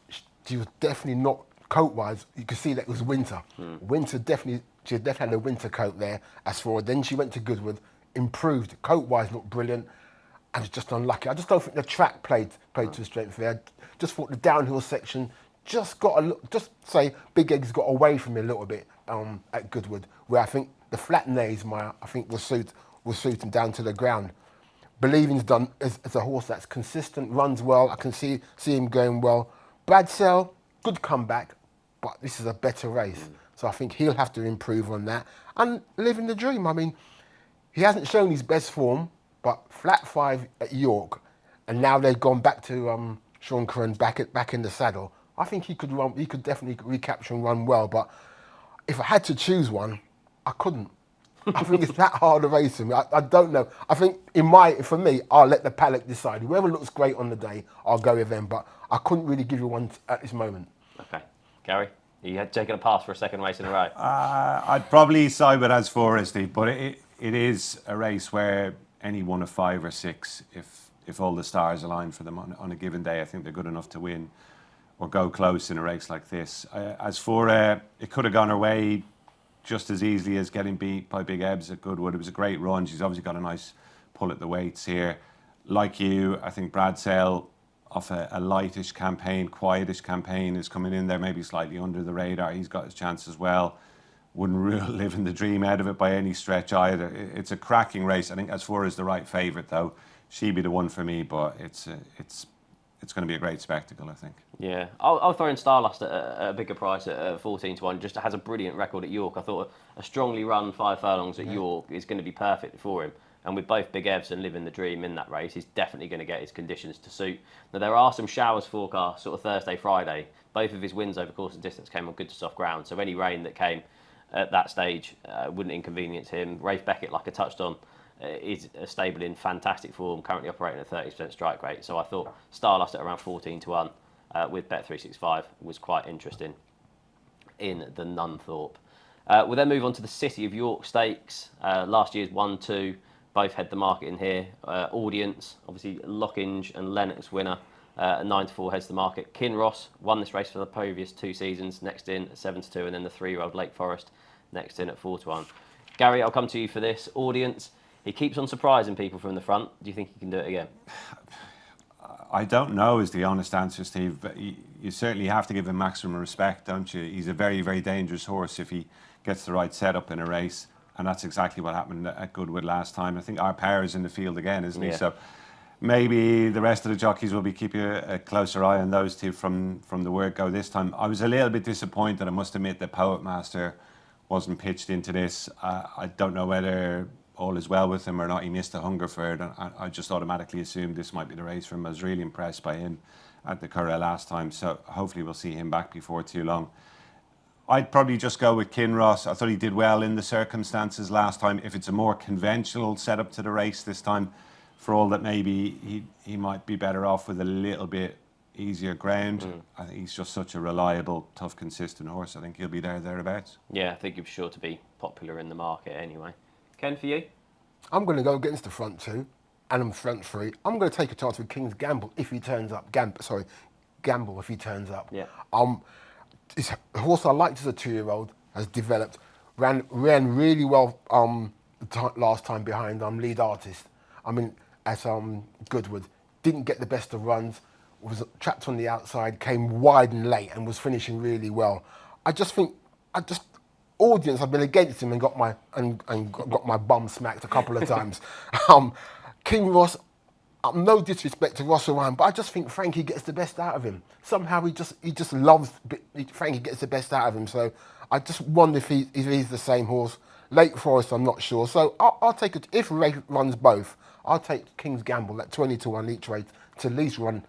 She was definitely not coat-wise. You could see that it was winter. Winter definitely She had definitely had a winter coat there as forward. Then she went to Goodwood, improved. Coat-wise, looked brilliant. And was just unlucky. I just don't think the track played to the strength there. I just thought the downhill section just got a look. Just say Big Eggs got away from me a little bit at Goodwood, where I think the flat nays will suit him down to the ground. Believing's done as a horse that's consistent, runs well. I can see him going well. Bradsell, good comeback, but this is a better race. So I think he'll have to improve on that and living the dream. I mean, he hasn't shown his best form, but flat 5 at York, and now they've gone back to Sean Curran back in the saddle. I think he could run. He could definitely recapture and run well. But if I had to choose one, I couldn't. I think it's that hard to race him. I don't know. I think for me, I'll let the paddock decide. Whoever looks great on the day, I'll go with them. But I couldn't really give you one at this moment. Okay, Gary, you had taken a pass for a second race in a row. I'd probably side with As Forest, but it is a race where any one of 5 or 6, if all the stars align for them on a given day, I think they're good enough to win or go close in a race like this. As for it could have gone her way just as easily as getting beat by Big Ebbs at Goodwood. It was a great run. She's obviously got a nice pull at the weights here. Like you, I think Bradsell, off a lightish campaign, quietish campaign, is coming in there maybe slightly under the radar. He's got his chance as well. Wouldn't rule living the dream out of it by any stretch either. It's a cracking race. I think As For is the right favourite though. She'd be the one for me, but it's going to be a great spectacle, I think. Yeah, I'll throw in Starlust at a bigger price at 14-1. Just has a brilliant record at York. I thought a strongly run 5 furlongs at York is going to be perfect for him. And with both Big Evs and Living the Dream in that race, he's definitely going to get his conditions to suit. Now, there are some showers forecast sort of Thursday, Friday. Both of his wins over course and distance came on good to soft ground. So any rain that came at that stage wouldn't inconvenience him. Rafe Beckett, like I touched on, is a stable in fantastic form, currently operating at 30% strike rate. So I thought Starlust at around 14-1 with Bet365 was quite interesting in the Nunthorpe. We'll then move on to the City of York Stakes. Last year's 1-2. Both head the market in here. Audience, obviously Lockinge and Lennox winner. 9-4 heads the market. Kinross won this race for the previous 2 seasons. Next in at 7-2, and then the 3-year-old Lake Forest next in at 4-1. Gary, I'll come to you for this. Audience, he keeps on surprising people from the front. Do you think he can do it again? I don't know is the honest answer, Steve, but you certainly have to give him maximum respect, don't you? He's a very, very dangerous horse if he gets the right setup in a race. And that's exactly what happened at Goodwood last time. I think our power is in the field again, isn't he? So maybe the rest of the jockeys will be keeping a closer eye on those two from the word go this time. I was a little bit disappointed, I must admit, that Poet Master wasn't pitched into this. I don't know whether all is well with him or not. He missed the hunger for it. I just automatically assumed this might be the race for him. I was really impressed by him at the Curragh last time. So hopefully we'll see him back before too long. I'd probably just go with Kinross. I thought he did well in the circumstances last time. If it's a more conventional setup to the race this time, for all that maybe he might be better off with a little bit easier ground. I think he's just such a reliable, tough, consistent horse. I think he'll be thereabouts. Yeah, I think he's sure to be popular in the market anyway. Ken, for you? I'm going to go against the front 2 and I'm front 3. I'm going to take a chance with King's Gamble if he turns up. Gamble if he turns up. Yeah. It's a horse I liked as a 2-year-old, has developed, ran really well last time behind Lead Artist. I mean, at Goodwood, didn't get the best of runs, was trapped on the outside, came wide and late, and was finishing really well. Audience, I've been against him and got my bum smacked a couple of times. Kinross, no disrespect to Russell Ryan, but I just think Frankie gets the best out of him. Somehow he just loves Frankie gets the best out of him. So I just wonder if he's the same horse. Lake Forest, I'm not sure. So I'll take it. If Ray runs both, I'll take King's Gamble at 20-1 each way to at least run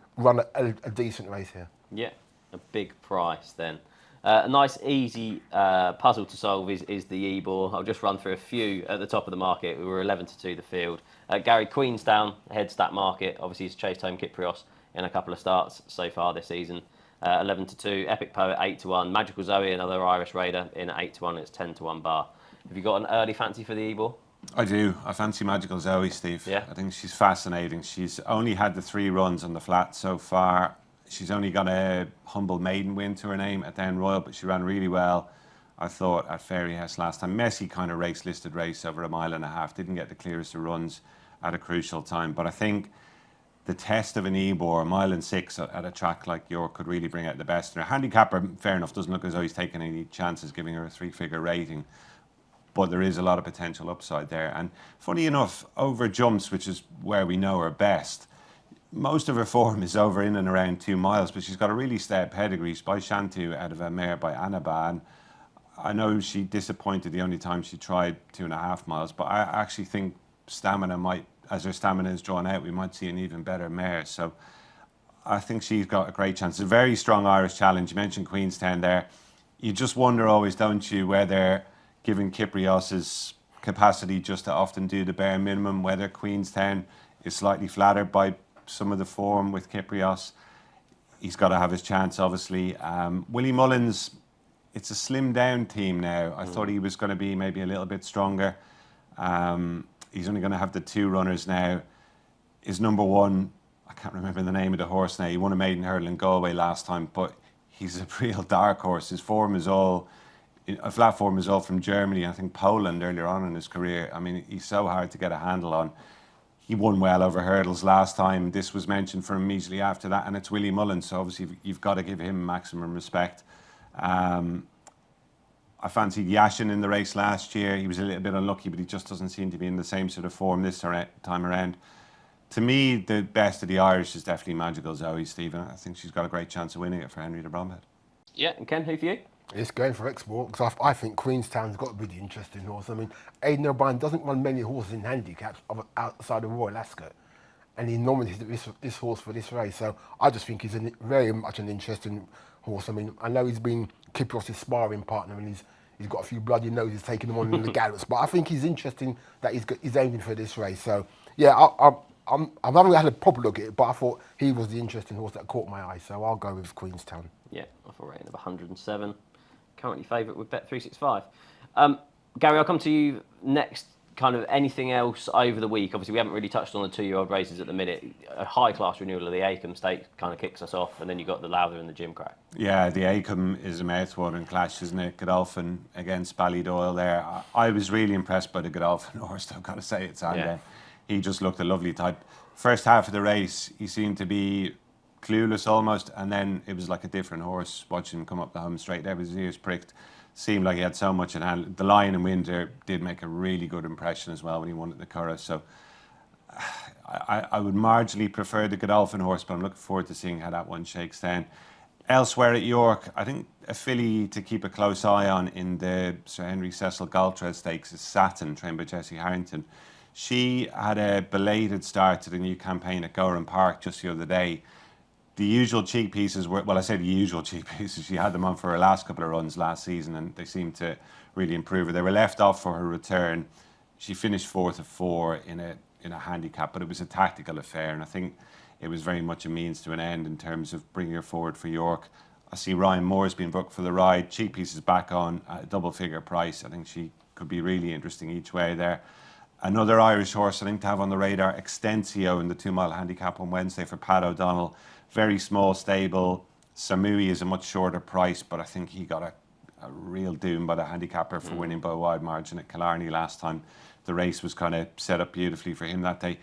a decent race here. Yeah, a big price then. A nice, easy puzzle to solve is the Ebor. I'll just run through a few at the top of the market. We were 11-2 the field. Gary, Queenstown heads that market. Obviously, he's chased home Kyprios in a couple of starts so far this season. 11-2. Epic Poet 8-1. Magical Zoe, another Irish Raider, in at 8-1. It's 10-1 bar. Have you got an early fancy for the Ebor? I do. I fancy Magical Zoe, Steve. Yeah. I think she's fascinating. She's only had the 3 runs on the flat so far. She's only got a humble maiden win to her name at Down Royal, but she ran really well I thought, at Fairyhouse last time. Messy kind of listed race over 1.5 miles, didn't get the clearest of runs at a crucial time. But I think the test of an Ebor, 1.6 miles at a track like York, could really bring out the best. And her handicapper, fair enough, doesn't look as though he's taken any chances, giving her a 3-figure rating. But there is a lot of potential upside there. And funny enough, over jumps, which is where we know her best, most of her form is over in and around 2 miles, but she's got a really stout pedigree. She's by Shantu out of a mare by Annaba. And I know she disappointed the only time she tried 2.5 miles, but I actually think stamina might, as her stamina is drawn out, we might see an even better mare. So I think she's got a great chance. It's a very strong Irish challenge. You mentioned Queenstown there. You just wonder always, don't you, whether, given Kyprios's capacity just to often do the bare minimum, whether Queenstown is slightly flattered by some of the form with Kyprios. He's got to have his chance, obviously. Willie Mullins, it's a slimmed down team now. I thought he was going to be maybe a little bit stronger. He's only going to have the 2 runners now. His number 1, I can't remember the name of the horse now. He won a maiden hurdle in Galway last time, but he's a real dark horse. His form is all, a flat form is all from Germany, I think Poland earlier on in his career. I mean, he's so hard to get a handle on. He won well over hurdles last time. This was mentioned for him immediately after that, and it's Willie Mullins, so obviously you've got to give him maximum respect. I fancied Yashin in the race last year. He was a little bit unlucky, but he just doesn't seem to be in the same sort of form this time around. To me, the best of the Irish is definitely Magical Zoe, Stephen. I think she's got a great chance of winning it for Henry de Bromhead. Yeah, and Ken, who for you? It's going for export, because I think Queenstown's got a really interesting horse. I mean, Aidan O'Brien doesn't run many horses in handicaps outside of Royal Ascot, and he nominated this horse for this race. So I just think he's very much an interesting horse. I mean, I know he's been Kyprios' sparring partner, and he's got a few bloody noses taking him on in the gallops. But I think he's interesting that he's aiming for this race. So yeah, I've not really had a proper look at it, but I thought he was the interesting horse that caught my eye. So I'll go with Queenstown. Yeah, I've a rating of 107. Currently favourite with Bet365. Gary, I'll come to you next. Kind of anything else over the week? Obviously, we haven't really touched on the 2-year-old races at the minute. A high-class renewal of the Acomb Stakes kind of kicks us off, and then you've got the Lowther and the Gimcrack. Yeah, the Acomb is a mouth-watering clash, isn't it? Godolphin against Ballydoyle there. I was really impressed by the Godolphin horse, I've got to say. He just looked a lovely type. First half of the race, he seemed to be clueless almost, and then it was like a different horse watching him come up the home straight there with his ears pricked. Seemed like he had so much in hand. The Lion in Winter did make a really good impression as well when he won at the Curragh. So I would marginally prefer the Godolphin horse, but I'm looking forward to seeing how that one shakes down. Elsewhere at York, I think a filly to keep a close eye on in the Sir Henry Cecil Galtres Stakes is Satin, trained by Jessie Harrington. She had a belated start to the new campaign at Gowran Park just the other day. The usual cheek pieces were, well, I say the usual cheek pieces, she had them on for her last couple of runs last season, and they seemed to really improve her. They were left off for her return. She finished 4th of 4 in a handicap, but it was a tactical affair, and I think it was very much a means to an end in terms of bringing her forward for York. I see Ryan Moore's been booked for the ride. Cheek pieces back on at a double-figure price. I think she could be really interesting each way there. Another Irish horse I think to have on the radar, Extensio in the 2-mile handicap on Wednesday for Pat O'Donnell. Very small stable. Samui is a much shorter price, but I think he got a real doom by the handicapper for winning by a wide margin at Killarney last time. The race was kind of set up beautifully for him that day.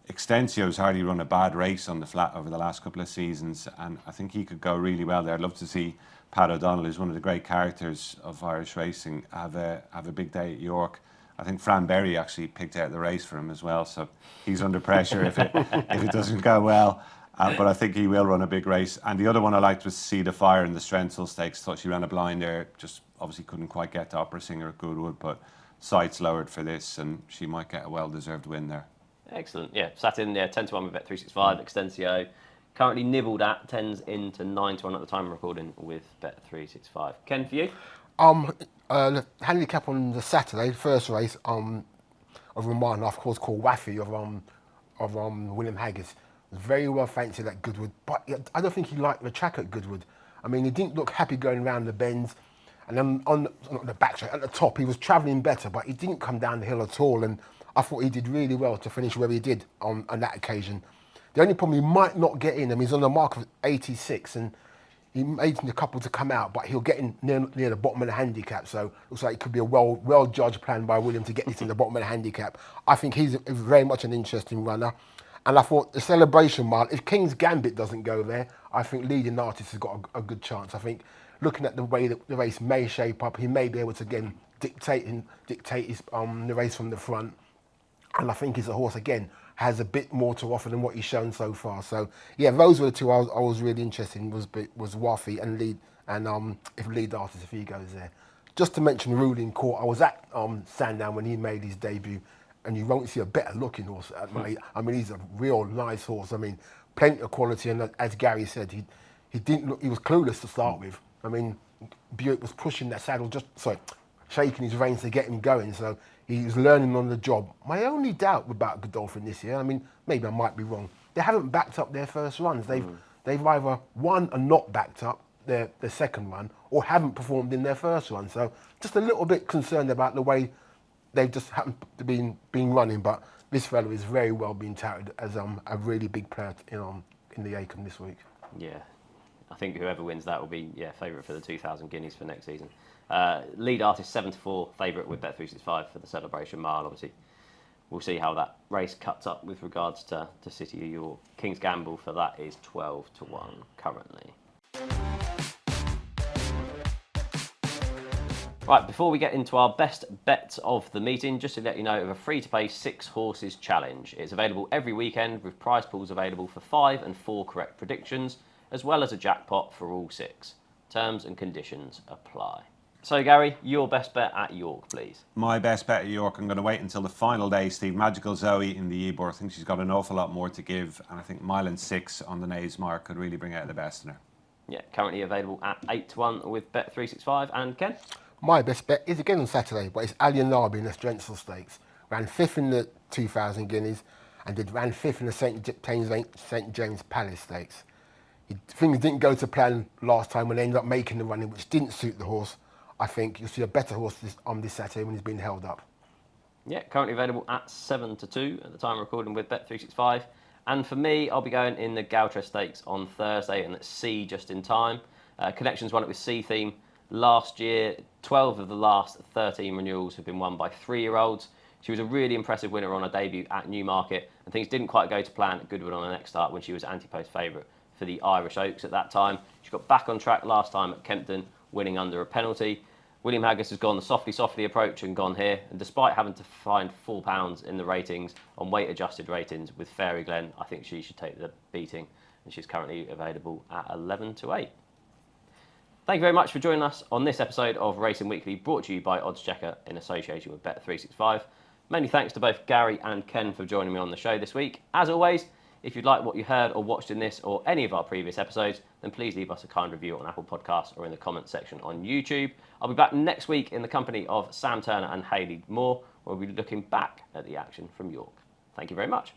Extensio's hardly run a bad race on the flat over the last couple of seasons, and I think he could go really well there. I'd love to see Pat O'Donnell, who's one of the great characters of Irish racing, have a big day at York. I think Fran Berry actually picked out the race for him as well, so he's under pressure if it doesn't go well. But I think he will run a big race. And the other one I liked was Seed of Fire in the Strensel Stakes. Thought she ran a blind there, just obviously couldn't quite get to Opera Singer at Goodwood, but sights lowered for this, and she might get a well-deserved win there. Excellent. Yeah, sat in 10-1 with Bet365. Extensio currently nibbled at 10s into 9-1 at the time of recording with Bet365. Ken, for you? The handicap on the Saturday, first race of a 1.5 course called Waffy of William Haggis. Very well fancied at Goodwood, but I don't think he liked the track at Goodwood. I mean, he didn't look happy going around the bends, and then on the back straight at the top, he was travelling better, but he didn't come down the hill at all. And I thought he did really well to finish where he did on that occasion. The only problem, he might not get in, and he's on the mark of 86, and he made a couple to come out, but he'll get in near the bottom of the handicap. So looks like it could be a well judged plan by William to get this in the bottom of the handicap. I think he's very much an interesting runner. And I thought the Celebration Mile, if King's Gambit doesn't go there, I think Leading Artist has got a good chance. I think looking at the way that the race may shape up, he may be able to again dictate the race from the front. And I think he's a horse again has a bit more to offer than what he's shown so far. So yeah, those were the two I was really interested in, was Wafi and Lead, and if Lead Artist, if he goes there. Just to mention Ruling Court, I was at Sandown when he made his debut, and you won't see a better looking horse. I mean, he's a real nice horse. I mean, plenty of quality, and as Gary said, he was clueless to start with. I mean, Buick was pushing that saddle, shaking his reins to get him going. So he was learning on the job. My only doubt about Godolphin this year, I mean, maybe I might be wrong, they haven't backed up their first runs. They've either won and not backed up their second run, or haven't performed in their first run. So just a little bit concerned about the way they've just happened to been running. But this fellow is very well being touted as a really big player in the Acom this week. Yeah, I think whoever wins that will be favourite for the 2,000 guineas for next season. Lead Artist 7-4 favourite with Bet365 for the Celebration Mile. Obviously, we'll see how that race cuts up with regards to City of York. King's Gamble for that is 12-1 currently. Right, before we get into our best bets of the meeting, just to let you know of a free-to-play 6 horses challenge. It's available every weekend with prize pools available for 5 and 4 correct predictions, as well as a jackpot for all 6. Terms and conditions apply. So Gary, your best bet at York, please. My best bet at York, I'm going to wait until the final day, Steve. Magical Zoe in the Ebor. I think she's got an awful lot more to give, and I think 1.6 on the Nays mark could really bring out the best in her. Yeah, currently available at 8-1 with Bet365. And Ken? My best bet is again on Saturday, but it's Alien Larby in the Lonsdale Stakes. Ran 5th in the 2,000 guineas and ran 5th in the St James Palace Stakes. Things didn't go to plan last time when they ended up making the running, which didn't suit the horse. I think you'll see a better horse this Saturday when he's been held up. Yeah, currently available at 7-2 at the time of recording with Bet365. And for me, I'll be going in the Gautra Stakes on Thursday, and that's C just in time. Connections won it with C theme last year. 12 of the last 13 renewals have been won by 3-year-olds. She was a really impressive winner on her debut at Newmarket, and things didn't quite go to plan at Goodwood on her next start when she was anti-post favourite for the Irish Oaks at that time. She got back on track last time at Kempton, winning under a penalty. William Haggas has gone the softly approach and gone here, and despite having to find £4 in the ratings on weight-adjusted ratings with Fairy Glen, I think she should take the beating, and she's currently available at 11-8. Thank you very much for joining us on this episode of Racing Weekly, brought to you by oddschecker in association with Bet365. Many thanks to both Gary and Ken for joining me on the show this week. As always, if you'd like what you heard or watched in this or any of our previous episodes, then please leave us a kind review on Apple Podcasts or in the comments section on YouTube. I'll be back next week in the company of Sam Turner and Hayley Moore, where we'll be looking back at the action from York. Thank you very much.